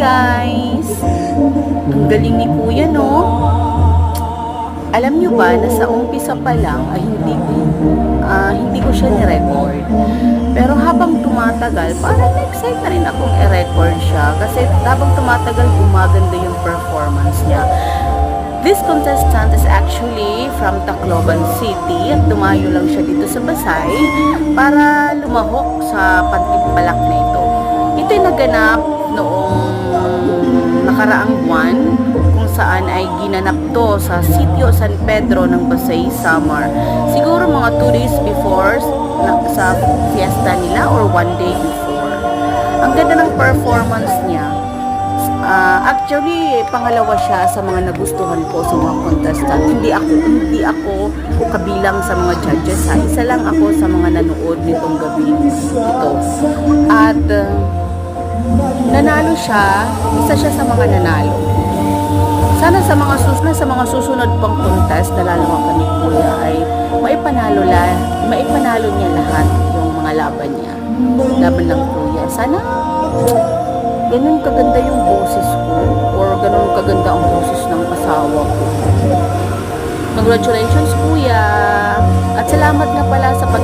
guys! Ang galing ni Kuya, no? Alam nyo ba na sa umpisa pa lang ay hindi ko siya ni-record. Pero habang tumatagal, parang na-excite na rin akong i-record siya. Kasi habang tumatagal, gumaganda yung performance niya. This contestant is actually from Tacloban City at dumayo lang siya dito sa Pasay para lumahok sa pantimpalak na ito. Ito'y naganap noong nakaraang buwan kung saan ay ginanap to sa Sitio San Pedro ng Pasay, Samar. Siguro mga 2 days before sa fiesta nila or 1 day before. Ang ganda ng performance niya. Actually, pangalawa siya sa mga nagustuhan ko sa mga contestant. Hindi ako kabilang sa mga judges. Isa lang ako sa mga nanood nitong gabi ito. At nanalo siya. Isa siya sa mga nanalo. Sana sa mga susunod pang contest na lalawakan ni Kuya ay maipanalo niya lahat yung mga laban niya. Laban ng Kuya. Sana ganun kaganda yung boses ko or ganun kaganda ang boses ng asawa ko. Congratulations, Kuya! At salamat na pala sa pag